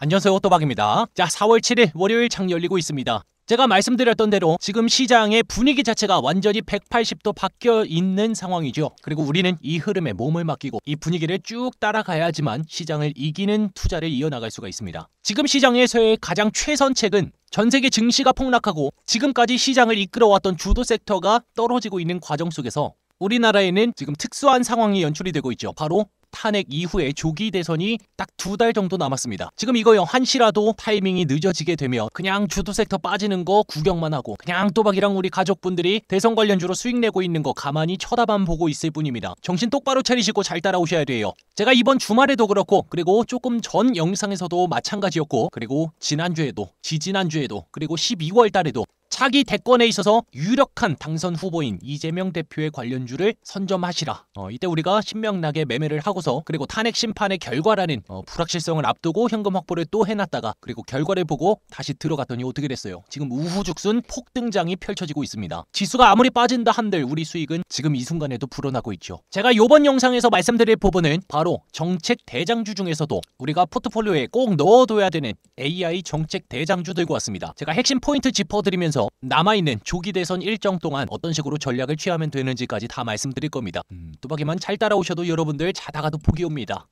안녕하세요, 또박입니다. 자, 4월 7일 월요일 장 열리고 있습니다. 제가 말씀드렸던 대로 지금 시장의 분위기 자체가 완전히 180도 바뀌어 있는 상황이죠. 그리고 우리는 이 흐름에 몸을 맡기고 이 분위기를 쭉 따라가야지만 시장을 이기는 투자를 이어나갈 수가 있습니다. 지금 시장에서의 가장 최선책은 전 세계 증시가 폭락하고 지금까지 시장을 이끌어왔던 주도 섹터가 떨어지고 있는 과정 속에서 우리나라에는 지금 특수한 상황이 연출이 되고 있죠. 바로 탄핵 이후에 조기 대선이 딱 2달 정도 남았습니다. 지금 이거요, 한시라도 타이밍이 늦어지게 되면 그냥 주도 섹터 빠지는 거 구경만 하고 그냥 또박이랑 우리 가족분들이 대선 관련주로 수익 내고 있는 거 가만히 쳐다만 보고 있을 뿐입니다. 정신 똑바로 차리시고 잘 따라오셔야 돼요. 제가 이번 주말에도 그렇고, 그리고 조금 전 영상에서도 마찬가지였고, 그리고 지난주에도, 지지난주에도, 그리고 12월 달에도 차기 대권에 있어서 유력한 당선 후보인 이재명 대표의 관련주를 선점하시라. 이때 우리가 신명나게 매매를 하고서, 그리고 탄핵 심판의 결과라는 불확실성을 앞두고 현금 확보를 또 해놨다가, 그리고 결과를 보고 다시 들어갔더니 어떻게 됐어요? 지금 우후죽순 폭등장이 펼쳐지고 있습니다. 지수가 아무리 빠진다 한들 우리 수익은 지금 이 순간에도 불어나고 있죠. 제가 이번 영상에서 말씀드릴 부분은 바로 정책 대장주 중에서도 우리가 포트폴리오에 꼭 넣어둬야 되는 AI 정책 대장주 들고 왔습니다. 제가 핵심 포인트 짚어드리면서 남아있는 조기 대선 일정 동안 어떤 식으로 전략을 취하면 되는지까지 다 말씀드릴 겁니다. 또박이만 잘 따라오셔도 여러분들 자다가도 포기 옵니다.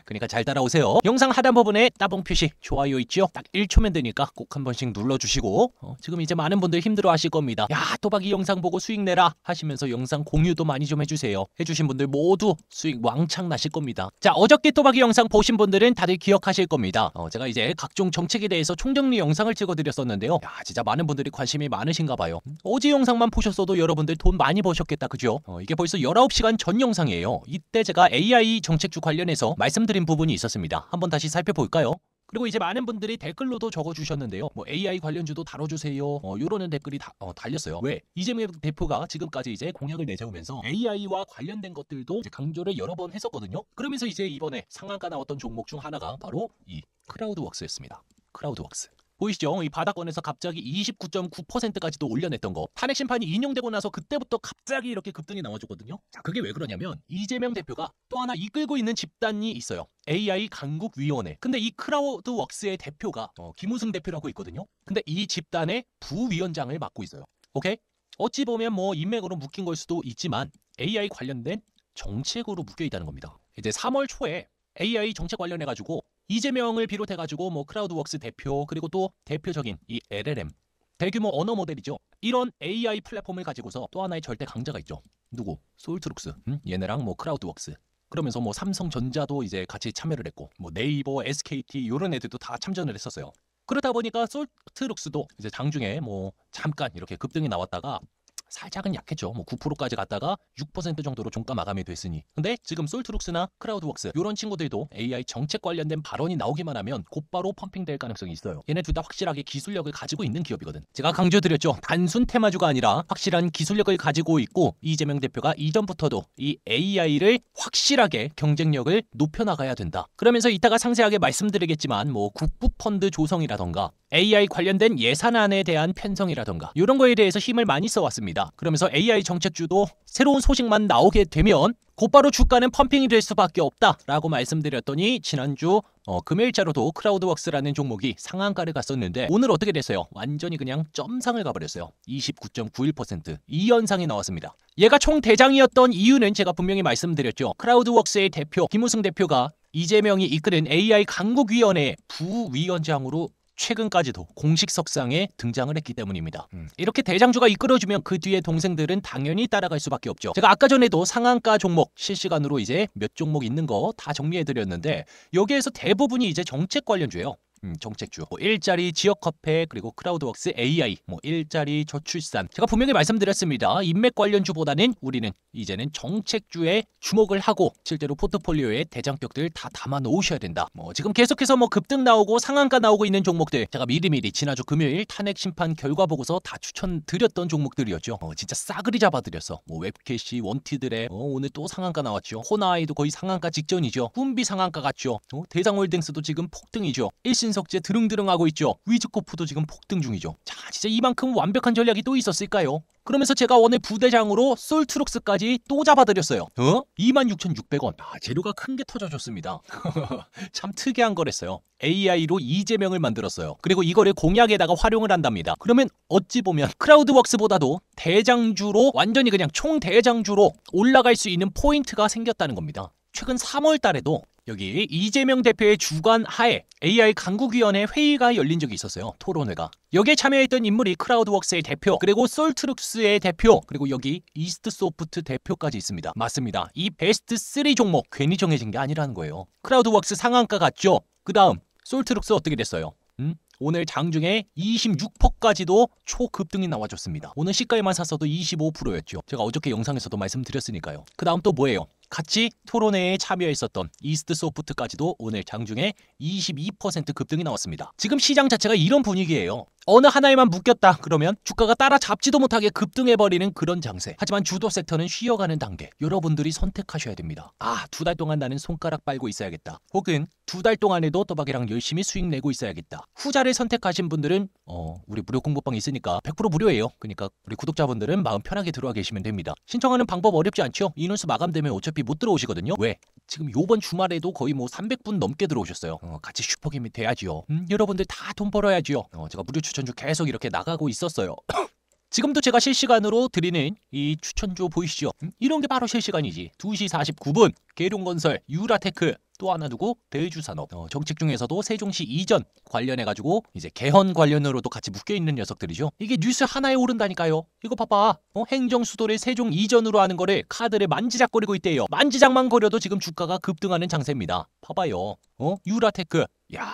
그러니까 잘 따라오세요. 영상 하단 부분에 따봉 표시, 좋아요 있죠? 딱 1초면 되니까 꼭 한 번씩 눌러주시고, 지금 이제 많은 분들 힘들어 하실 겁니다. 야, 또박이 영상 보고 수익 내라 하시면서 영상 공유도 많이 좀 해주세요. 해주신 분들 모두 수익 왕창 나실 겁니다. 자, 어저께 또박이 영상 보신 분들은 다들 기억하실 겁니다. 제가 이제 각종 정책에 대해서 총정리 영상을 찍어드렸었는데요. 야, 진짜 많은 분들이 관심이 많으신가 봐요. 어제 영상만 보셨어도 여러분들 돈 많이 버셨겠다, 그죠? 이게 벌써 19시간 전 영상이에요. 이때 제가 AI 정책주 관련해서 말씀드린 부분이 있었습니다. 한번 다시 살펴볼까요? 그리고 이제 많은 분들이 댓글로도 적어주셨는데요. 뭐 AI 관련주도 다뤄주세요. 요러는 댓글이 달렸어요. 왜? 이재명 대표가 지금까지 이제 공약을 내세우면서 AI와 관련된 것들도 이제 강조를 여러 번 했었거든요. 그러면서 이제 이번에 상한가 나왔던 종목 중 하나가 바로 이 크라우드웍스였습니다. 크라우드웍스. 보이시죠? 이 바닥권에서 갑자기 29.9%까지도 올려냈던 거. 탄핵 심판이 인용되고 나서 그때부터 갑자기 이렇게 급등이 나와줬거든요. 자, 그게 왜 그러냐면 이재명 대표가 또 하나 이끌고 있는 집단이 있어요. AI 강국위원회. 근데 이 크라우드웍스의 대표가 김우승 대표라고 있거든요. 근데 이 집단의 부위원장을 맡고 있어요. 오케이? 어찌 보면 뭐 인맥으로 묶인 걸 수도 있지만 AI 관련된 정책으로 묶여 있다는 겁니다. 이제 3월 초에 AI 정책 관련해가지고 이재명을 비롯해가지고 뭐 크라우드웍스 대표, 그리고 또 대표적인 이 LLM, 대규모 언어 모델이죠. 이런 AI 플랫폼을 가지고서 또 하나의 절대 강자가 있죠. 누구? 소울트룩스. 얘네랑 뭐 크라우드웍스. 그러면서 뭐 삼성전자도 이제 같이 참여를 했고, 뭐 네이버, SKT 이런 애들도 다 참전을 했었어요. 그러다 보니까 소울트룩스도 이제 장중에 뭐 잠깐 이렇게 급등이 나왔다가 살짝은 약했죠. 뭐 9%까지 갔다가 6% 정도로 종가 마감이 됐으니. 근데 지금 솔트룩스나 크라우드웍스 이런 친구들도 AI 정책 관련된 발언이 나오기만 하면 곧바로 펌핑될 가능성이 있어요. 얘네 둘 다 확실하게 기술력을 가지고 있는 기업이거든. 제가 강조드렸죠. 단순 테마주가 아니라 확실한 기술력을 가지고 있고, 이재명 대표가 이전부터도 이 AI를 확실하게 경쟁력을 높여나가야 된다. 그러면서 이따가 상세하게 말씀드리겠지만 뭐 국부펀드 조성이라던가 AI 관련된 예산안에 대한 편성이라던가 이런 거에 대해서 힘을 많이 써왔습니다. 그러면서 AI 정책주도 새로운 소식만 나오게 되면 곧바로 주가는 펌핑이 될 수밖에 없다라고 말씀드렸더니 지난주 금요일자로도 크라우드웍스라는 종목이 상한가를 갔었는데 오늘 어떻게 됐어요? 완전히 그냥 점상을 가버렸어요. 29.91%. 이 현상이 나왔습니다. 얘가 총대장이었던 이유는 제가 분명히 말씀드렸죠. 크라우드웍스의 대표 김우승 대표가 이재명이 이끄는 AI 강국위원회 부위원장으로 최근까지도 공식 석상에 등장을 했기 때문입니다. 이렇게 대장주가 이끌어주면 그 뒤에 동생들은 당연히 따라갈 수밖에 없죠. 제가 아까 전에도 상한가 종목 실시간으로 이제 몇 종목 있는 거 다 정리해드렸는데 여기에서 대부분이 이제 정책 관련주예요. 정책주, 뭐 일자리 지역 화폐, 그리고 크라우드웍스 AI, 뭐 일자리 저출산. 제가 분명히 말씀드렸습니다. 인맥 관련주보다는 우리는 이제는 정책주에 주목을 하고 실제로 포트폴리오에 대장격들 다 담아 놓으셔야 된다. 뭐 지금 계속해서 뭐 급등 나오고 상한가 나오고 있는 종목들, 제가 미리미리 지난주 금요일 탄핵 심판 결과 보고서 다 추천드렸던 종목들이었죠. 진짜 싸그리 잡아드렸어. 뭐 웹캐시, 원티드래, 오늘 또 상한가 나왔죠. 호나아이도 거의 상한가 직전이죠. 훈비 상한가 같죠. 대장홀딩스도 지금 폭등이죠. 일신 석재 드릉드릉하고 있죠. 위즈코프도 지금 폭등 중이죠. 자, 진짜 이만큼 완벽한 전략이 또 있었을까요? 그러면서 제가 오늘 부대장으로 솔트룩스까지 또 잡아드렸어요. 26,600원. 재료가 큰 게 터져줬습니다. 참 특이한 거랬어요. AI로 이재명을 만들었어요. 그리고 이거를 공약에다가 활용을 한답니다. 그러면 어찌 보면 크라우드웍스보다도 대장주로 완전히 그냥 총대장주로 올라갈 수 있는 포인트가 생겼다는 겁니다. 최근 3월 달에도 여기 이재명 대표의 주관 하에 AI 강국위원회 회의가 열린 적이 있었어요. 토론회가. 여기에 참여했던 인물이 크라우드웍스의 대표, 그리고 솔트룩스의 대표, 그리고 여기 이스트소프트 대표까지 있습니다. 맞습니다. 이 베스트 3 종목 괜히 정해진 게 아니라는 거예요. 크라우드웍스 상한가 갔죠. 그 다음 솔트룩스 어떻게 됐어요? 오늘 장중에 26%까지도 초급등이 나와줬습니다. 오늘 시가에만 샀어도 25%였죠. 제가 어저께 영상에서도 말씀드렸으니까요. 그 다음 또 뭐예요? 같이 토론회에 참여했었던 이스트소프트까지도 오늘 장중에 22% 급등이 나왔습니다. 지금 시장 자체가 이런 분위기예요. 어느 하나에만 묶였다 그러면 주가가 따라잡지도 못하게 급등해버리는 그런 장세. 하지만 주도 섹터는 쉬어가는 단계. 여러분들이 선택하셔야 됩니다. 2달 동안 나는 손가락 빨고 있어야겠다. 혹은 2달 동안에도 또박이랑 열심히 수익 내고 있어야겠다. 후자를 선택하신 분들은 우리 무료 공부방 있으니까 100% 무료예요. 그러니까 우리 구독자분들은 마음 편하게 들어와 계시면 됩니다. 신청하는 방법 어렵지 않죠? 인원수 마감되면 어차피 못 들어오시거든요. 왜? 지금 요번 주말에도 거의 300분 넘게 들어오셨어요. 같이 슈퍼게임이 돼야지요. 여러분들 다 돈 벌어야지요. 제가 무료 추천주 계속 이렇게 나가고 있었어요. 지금도 제가 실시간으로 드리는 이 추천주 보이시죠? 이런 게 바로 실시간이지. 2시 49분 계룡건설, 유라테크, 또 하나 누구? 대주산업. 정책 중에서도 세종시 이전 관련해가지고 이제 개헌 관련으로도 같이 묶여있는 녀석들이죠. 이게 뉴스 하나에 오른다니까요. 이거 봐봐. 행정수도를 세종 이전으로 하는 거를 카드를 만지작거리고 있대요. 만지작만 거려도 지금 주가가 급등하는 장세입니다. 봐봐요. 유라테크. 야,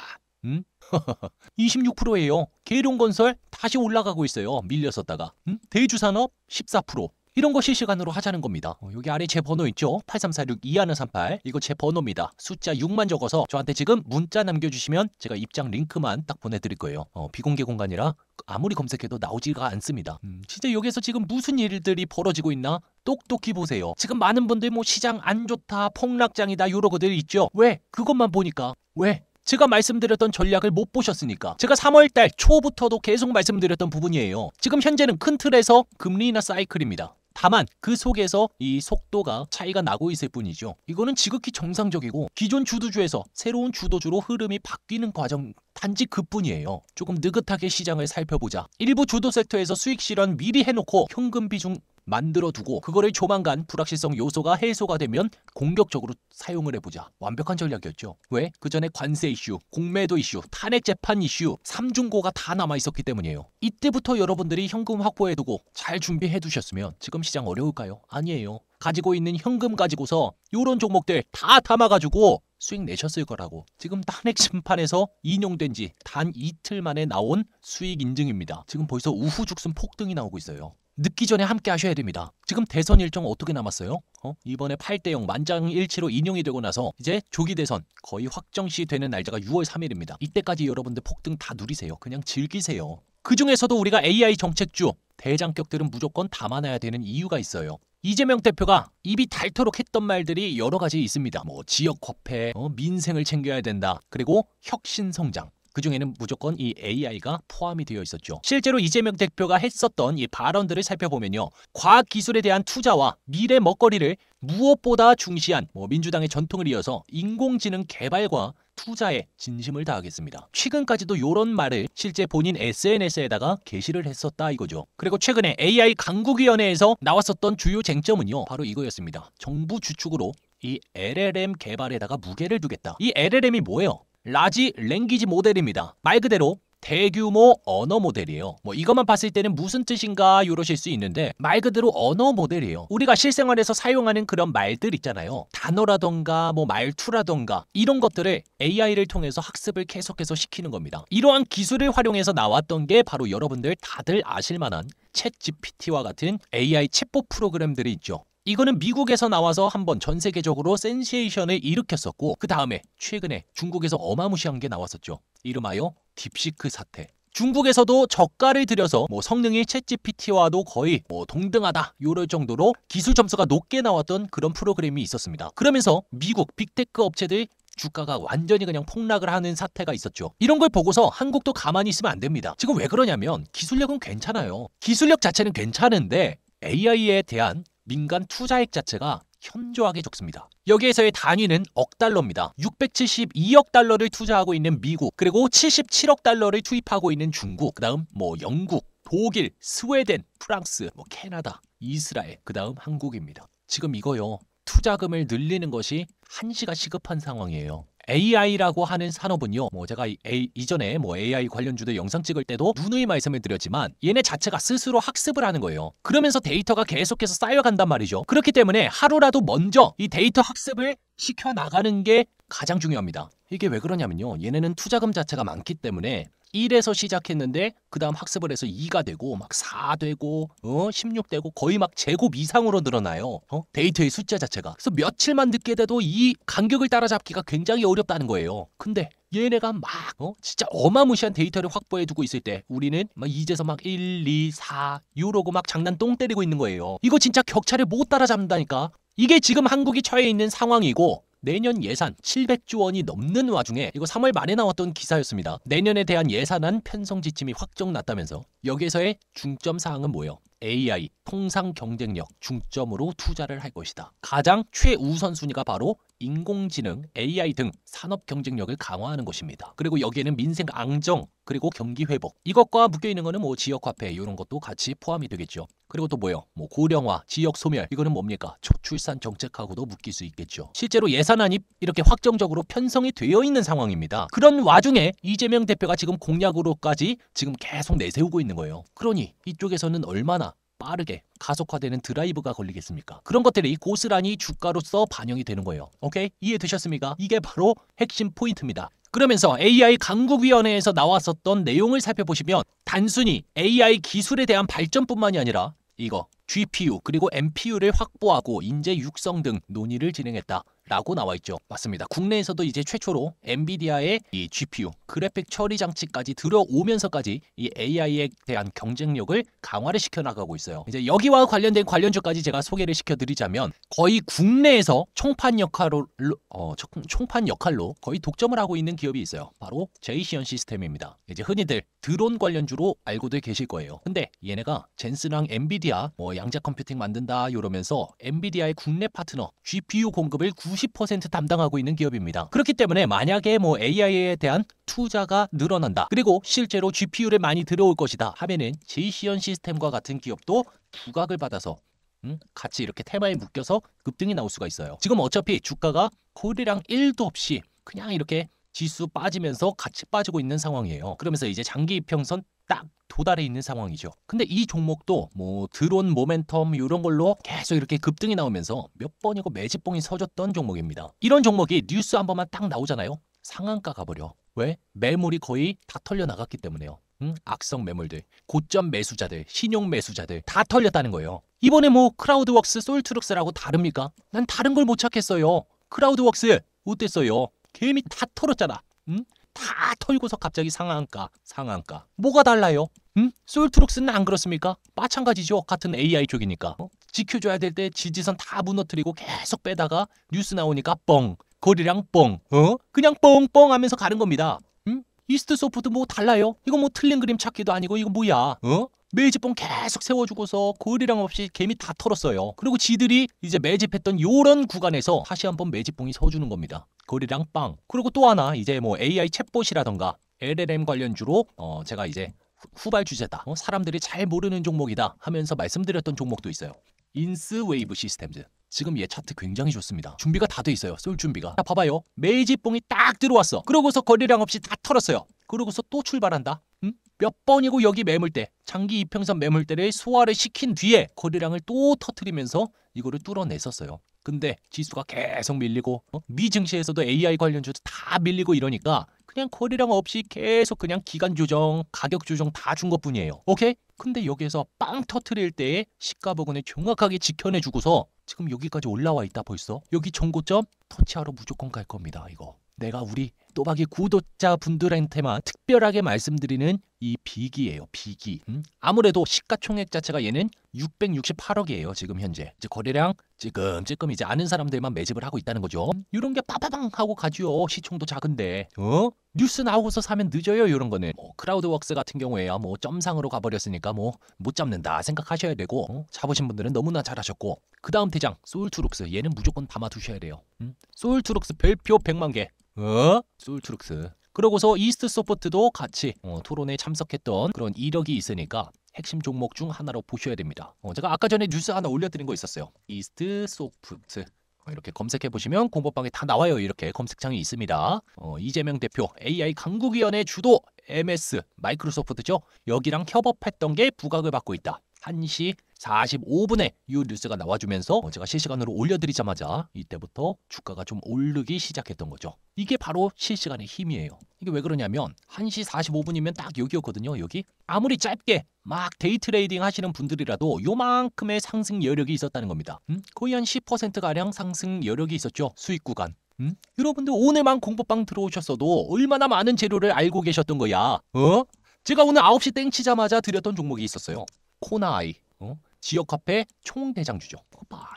26%예요. 계룡건설 다시 올라가고 있어요. 밀렸었다가. 대주산업 14%. 이런 거 실시간으로 하자는 겁니다. 여기 아래 제 번호 있죠? 8346-2138. 이거 제 번호입니다. 숫자 6만 적어서 저한테 지금 문자 남겨주시면 제가 입장 링크만 딱 보내드릴 거예요. 비공개 공간이라 아무리 검색해도 나오지가 않습니다. 진짜 여기서 지금 무슨 일들이 벌어지고 있나? 똑똑히 보세요. 지금 많은 분들 시장 안 좋다, 폭락장이다 이러고들 있죠? 왜? 그것만 보니까. 왜? 제가 말씀드렸던 전략을 못 보셨으니까. 제가 3월달 초부터도 계속 말씀드렸던 부분이에요. 지금 현재는 큰 틀에서 금리 인하 사이클입니다. 다만 그 속에서 이 속도가 차이가 나고 있을 뿐이죠. 이거는 지극히 정상적이고 기존 주도주에서 새로운 주도주로 흐름이 바뀌는 과정 단지 그뿐이에요. 조금 느긋하게 시장을 살펴보자. 일부 주도 섹터에서 수익 실현 미리 해놓고 현금 비중 만들어두고 그거를 조만간 불확실성 요소가 해소가 되면 공격적으로 사용을 해보자. 완벽한 전략이었죠. 왜? 그 전에 관세 이슈, 공매도 이슈, 탄핵 재판 이슈, 삼중고가 다 남아있었기 때문이에요. 이때부터 여러분들이 현금 확보해두고 잘 준비해두셨으면 지금 시장 어려울까요? 아니에요. 가지고 있는 현금 가지고서 요런 종목들 다 담아가지고 수익 내셨을 거라고. 지금 탄핵 심판에서 인용된 지 단 이틀 만에 나온 수익 인증입니다. 지금 벌써 우후죽순 폭등이 나오고 있어요. 늦기 전에 함께 하셔야 됩니다. 지금 대선 일정 어떻게 남았어요? 이번에 8대0 만장일치로 인용이 되고 나서 이제 조기 대선 거의 확정시 되는 날짜가 6월 3일입니다. 이때까지 여러분들 폭등 다 누리세요. 그냥 즐기세요. 그 중에서도 우리가 AI 정책주 대장격들은 무조건 담아놔야 되는 이유가 있어요. 이재명 대표가 입이 닳도록 했던 말들이 여러 가지 있습니다. 지역 화폐, 민생을 챙겨야 된다. 그리고 혁신 성장. 그중에는 무조건 이 AI가 포함이 되어 있었죠. 실제로 이재명 대표가 했었던 이 발언들을 살펴보면요. 과학기술에 대한 투자와 미래 먹거리를 무엇보다 중시한 민주당의 전통을 이어서 인공지능 개발과 투자에 진심을 다하겠습니다. 최근까지도 이런 말을 실제 본인 SNS에다가 게시를 했었다 이거죠. 그리고 최근에 AI 강국위원회에서 나왔었던 주요 쟁점은요. 바로 이거였습니다. 정부 주축으로 이 LLM 개발에다가 무게를 두겠다. 이 LLM이 뭐예요? 라지 랭귀지 모델입니다. 말 그대로 대규모 언어 모델이에요. 이것만 봤을 때는 무슨 뜻인가 이러실 수 있는데 말 그대로 언어 모델이에요. 우리가 실생활에서 사용하는 그런 말들 있잖아요. 단어라던가 말투라던가 이런 것들을 AI를 통해서 학습을 계속해서 시키는 겁니다. 이러한 기술을 활용해서 나왔던 게 바로 여러분들 다들 아실 만한 챗 GPT와 같은 AI 챗봇 프로그램들이 있죠. 이거는 미국에서 나와서 한번 전 세계적으로 센세이션을 일으켰었고 그 다음에 최근에 중국에서 어마무시한 게 나왔었죠. 이름하여 딥시크 사태. 중국에서도 저가를 들여서 성능이 챗GPT와도 거의 동등하다 이럴 정도로 기술 점수가 높게 나왔던 그런 프로그램이 있었습니다. 그러면서 미국 빅테크 업체들 주가가 완전히 그냥 폭락을 하는 사태가 있었죠. 이런 걸 보고서 한국도 가만히 있으면 안 됩니다. 지금 왜 그러냐면 기술력은 괜찮아요. 기술력 자체는 괜찮은데 AI에 대한 민간 투자액 자체가 현저하게 적습니다. 여기에서의 단위는 억 달러입니다. 672억 달러를 투자하고 있는 미국, 그리고 77억 달러를 투입하고 있는 중국, 그다음 뭐 영국, 독일, 스웨덴, 프랑스, 뭐 캐나다, 이스라엘, 그다음 한국입니다. 지금 이거요. 투자금을 늘리는 것이 한시가 시급한 상황이에요. AI라고 하는 산업은요, 뭐 제가 이전에 뭐 AI 관련주들 영상 찍을 때도 누누이 말씀을 드렸지만 얘네 자체가 스스로 학습을 하는 거예요. 그러면서 데이터가 계속해서 쌓여간단 말이죠. 그렇기 때문에 하루라도 먼저 이 데이터 학습을 시켜나가는 게 가장 중요합니다. 이게 왜 그러냐면요, 얘네는 투자금 자체가 많기 때문에 1에서 시작했는데 그 다음 학습을 해서 2가 되고 막 4 되고 16 되고 거의 막 제곱 이상으로 늘어나요. 데이터의 숫자 자체가. 그래서 며칠만 늦게 돼도 이 간격을 따라잡기가 굉장히 어렵다는 거예요. 근데 얘네가 막 진짜 어마무시한 데이터를 확보해 두고 있을 때 우리는 막 이제서 막 1, 2, 4 이러고 막 장난 똥 때리고 있는 거예요. 이거 진짜 격차를 못 따라잡는다니까. 이게 지금 한국이 처해 있는 상황이고, 내년 예산 700조 원이 넘는 와중에 이거 3월 말에 나왔던 기사였습니다. 내년에 대한 예산안 편성 지침이 확정 났다면서. 여기에서의 중점 사항은 뭐예요? AI, 통상 경쟁력 중점으로 투자를 할 것이다. 가장 최우선 순위가 바로 인공지능, AI 등 산업 경쟁력을 강화하는 것입니다. 그리고 여기에는 민생 안정, 그리고 경기 회복, 이것과 묶여있는 거는 뭐 지역화폐 이런 것도 같이 포함이 되겠죠. 그리고 또 뭐예요? 뭐 고령화, 지역 소멸, 이거는 뭡니까? 초출산 정책하고도 묶일 수 있겠죠. 실제로 예산안이 이렇게 확정적으로 편성이 되어 있는 상황입니다. 그런 와중에 이재명 대표가 지금 공약으로까지 지금 계속 내세우고 있는 거예요. 그러니 이쪽에서는 얼마나 빠르게 가속화되는 드라이브가 걸리겠습니까? 그런 것들이 고스란히 주가로서 반영이 되는 거예요. 오케이? 이해되셨습니까? 이게 바로 핵심 포인트입니다. 그러면서 AI 강국위원회에서 나왔었던 내용을 살펴보시면 단순히 AI 기술에 대한 발전뿐만이 아니라 이거 GPU 그리고 NPU를 확보하고 인재 육성 등 논의를 진행했다 라고 나와 있죠. 맞습니다. 국내에서도 이제 최초로 엔비디아의 이 GPU 그래픽 처리 장치까지 들어오면서까지 이 AI에 대한 경쟁력을 강화를 시켜나가고 있어요. 이제 여기와 관련된 관련주까지 제가 소개를 시켜드리자면 거의 국내에서 총판 역할로 거의 독점을 하고 있는 기업이 있어요. 바로 제이시언 시스템입니다. 이제 흔히들 드론 관련주로 알고들 계실 거예요. 근데 얘네가 젠슨랑 엔비디아 뭐 양자 컴퓨팅 만든다 이러면서 엔비디아의 국내 파트너 GPU 공급을 90% 담당하고 있는 기업입니다. 그렇기 때문에 만약에 뭐 AI에 대한 투자가 늘어난다, 그리고 실제로 GPU를 많이 들어올 것이다 하면은 제이시언 시스템과 같은 기업도 부각을 받아서 같이 이렇게 테마에 묶여서 급등이 나올 수가 있어요. 지금 어차피 주가가 코리랑 1도 없이 그냥 이렇게 지수 빠지면서 같이 빠지고 있는 상황이에요. 그러면서 이제 장기 이평선 딱 도달해 있는 상황이죠. 근데 이 종목도 뭐 드론 모멘텀 이런 걸로 계속 이렇게 급등이 나오면서 몇 번이고 매집봉이 서졌던 종목입니다. 이런 종목이 뉴스 한 번만 딱 나오잖아요. 상한가 가버려. 왜? 매물이 거의 다 털려 나갔기 때문에요. 악성 매물들, 고점 매수자들, 신용 매수자들 다 털렸다는 거예요. 이번에 뭐 크라우드웍스, 솔트룩스라고 다릅니까? 난 다른 걸 못 찾겠어요. 크라우드웍스 어땠어요? 개미 다 털었잖아. 다 털고서 갑자기 상한가. 뭐가 달라요? 솔트룩스는 안 그렇습니까? 마찬가지죠. 같은 AI 쪽이니까. 지켜줘야 될 때 지지선 다 무너뜨리고 계속 빼다가 뉴스 나오니까 뻥. 거리랑 뻥. 그냥 뻥뻥 하면서 가는 겁니다. 이스트 소프트 뭐 달라요? 이거 뭐 틀린 그림 찾기도 아니고 이거 뭐야? 매집봉 계속 세워주고서 거리랑 없이 개미 다 털었어요. 그리고 지들이 이제 매집했던 요런 구간에서 다시 한번 매집봉이 서주는 겁니다. 거리랑 빵. 그리고 또 하나 이제 뭐 AI 챗봇이라던가 LLM 관련주로 제가 이제 후발 주제다, 사람들이 잘 모르는 종목이다 하면서 말씀드렸던 종목도 있어요. 인스웨이브 시스템즈. 지금 얘 차트 굉장히 좋습니다. 준비가 다 돼 있어요. 쏠 준비가. 자, 봐봐요. 매집봉이 딱 들어왔어. 그러고서 거리랑 없이 다 털었어요. 그러고서 또 출발한다. 몇 번이고 여기 매물대, 장기 이평선 매물대를 소화를 시킨 뒤에 거리량을 또 터트리면서 이거를 뚫어냈었어요. 근데 지수가 계속 밀리고 미 증시에서도 AI 관련주도 다 밀리고 이러니까 그냥 거리량 없이 계속 그냥 기간 조정, 가격 조정 다 준 것뿐이에요. 오케이? 근데 여기에서 빵 터트릴 때의 시가 부근을 정확하게 지켜내주고서 지금 여기까지 올라와 있다 벌써. 여기 전고점 터치하러 무조건 갈 겁니다. 이거 내가 우리 또박이 구독자분들한테만 특별하게 말씀드리는 이 비기예요. 비기. 아무래도 시가총액 자체가 얘는 668억이에요. 지금 현재. 이제 거래량 찔끔찔끔 이제 아는 사람들만 매집을 하고 있다는 거죠. 이런 게 빠바방 하고 가죠. 시총도 작은데. 뉴스 나오고서 사면 늦어요. 이런 거는. 크라우드웍스 같은 경우에야 뭐 점상으로 가버렸으니까 뭐 못 잡는다 생각하셔야 되고, 잡으신 분들은 너무나 잘하셨고, 그 다음 대장 소울투룩스, 얘는 무조건 담아두셔야 돼요. 소울투룩스 별표 100만 개. 소울투룩스. 그러고서 이스트소프트도 같이 토론에 참석했던 그런 이력이 있으니까 핵심 종목 중 하나로 보셔야 됩니다. 제가 아까 전에 뉴스 하나 올려드린 거 있었어요. 이스트소프트. 이렇게 검색해 보시면 공보방에 다 나와요. 이렇게 검색창이 있습니다. 이재명 대표 AI 강국위원회 주도 MS 마이크로소프트죠. 여기랑 협업했던 게 부각을 받고 있다. 1시 45분에 이 뉴스가 나와주면서 제가 실시간으로 올려드리자마자 이때부터 주가가 좀 오르기 시작했던 거죠. 이게 바로 실시간의 힘이에요. 이게 왜 그러냐면 1시 45분이면 딱 여기였거든요. 여기 아무리 짧게 막 데이 트레이딩 하시는 분들이라도 요만큼의 상승 여력이 있었다는 겁니다. 거의 한 10%가량 상승 여력이 있었죠. 수익 구간. 여러분들 오늘만 공부방 들어오셨어도 얼마나 많은 재료를 알고 계셨던 거야. 제가 오늘 9시 땡 치자마자 드렸던 종목이 있었어요. 코나아이. 지역 화폐 총대장주죠.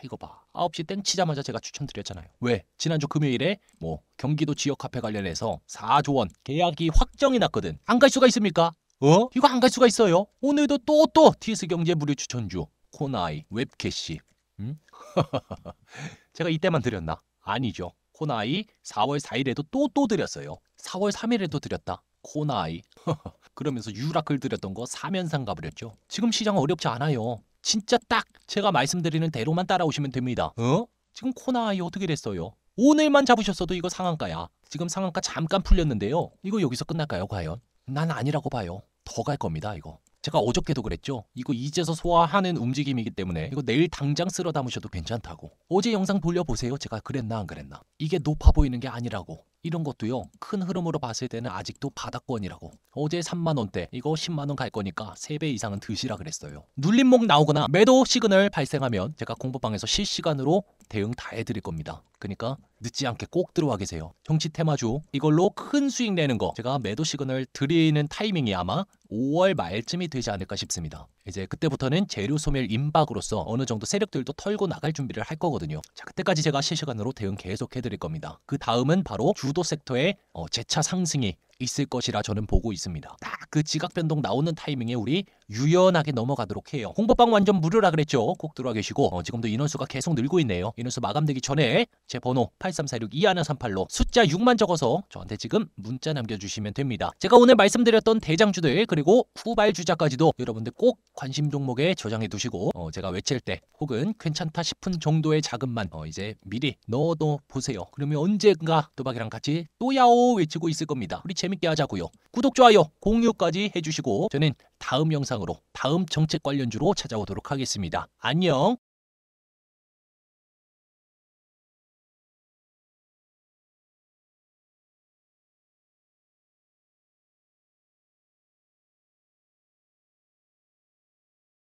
이거 봐. 9시 땡 치자마자 제가 추천드렸잖아요. 왜? 지난주 금요일에 뭐 경기도 지역 화폐 관련해서 4조 원 계약이 확정이 났거든. 안 갈 수가 있습니까? 이거 안 갈 수가 있어요. 오늘도 또 TS경제 무료 추천주 코나아이 웹캐시. 제가 이때만 드렸나? 아니죠. 코나아이 4월 4일에도 또 드렸어요. 4월 3일에도 드렸다. 코나아이. 그러면서 유라클 드렸던 거 3연상 가버렸죠. 지금 시장 어렵지 않아요. 진짜 딱 제가 말씀드리는 대로만 따라오시면 됩니다. 지금 코나아이 어떻게 됐어요? 오늘만 잡으셨어도 이거 상한가야. 지금 상한가 잠깐 풀렸는데요. 이거 여기서 끝날까요 과연? 난 아니라고 봐요. 더 갈 겁니다 이거. 제가 어저께도 그랬죠. 이거 이제서 소화하는 움직임이기 때문에 이거 내일 당장 쓸어 담으셔도 괜찮다고. 어제 영상 돌려보세요. 제가 그랬나 안 그랬나. 이게 높아 보이는 게 아니라고. 이런 것도요. 큰 흐름으로 봤을 때는 아직도 바닥권이라고. 어제 3만 원대 이거 10만 원 갈 거니까 3배 이상은 드시라 그랬어요. 눌림목 나오거나 매도 시그널 발생하면 제가 공부방에서 실시간으로 대응 다 해드릴 겁니다. 그러니까 늦지 않게 꼭 들어와 계세요. 정치 테마주 이걸로 큰 수익 내는 거 제가 매도 시그널 드리는 타이밍이 아마 5월 말쯤이 되지 않을까 싶습니다. 이제 그때부터는 재료 소멸 임박으로서 어느 정도 세력들도 털고 나갈 준비를 할 거거든요. 자, 그때까지 제가 실시간으로 대응 계속 해드릴 겁니다. 그 다음은 바로 주도 섹터의 재차 상승이 있을 것이라 저는 보고 있습니다. 딱 그 지각 변동 나오는 타이밍에 우리 유연하게 넘어가도록 해요. 공부방 완전 무료라 그랬죠. 꼭 들어와 계시고 지금도 인원수가 계속 늘고 있네요. 인원수 마감되기 전에 제 번호 8346-2138로 숫자 6만 적어서 저한테 지금 문자 남겨주시면 됩니다. 제가 오늘 말씀드렸던 대장주들 그리고 후발주자까지도 여러분들 꼭 관심 종목에 저장해 두시고 제가 외칠 때 혹은 괜찮다 싶은 정도의 자금만 이제 미리 넣어둬 보세요. 그러면 언젠가 또박이랑 같이 또야오 외치고 있을 겁니다. 우리 재밌게 하자고요. 구독, 좋아요, 공유까지 해주시고 저는 다음 영상으로 다음 정책 관련주로 찾아오도록 하겠습니다. 안녕.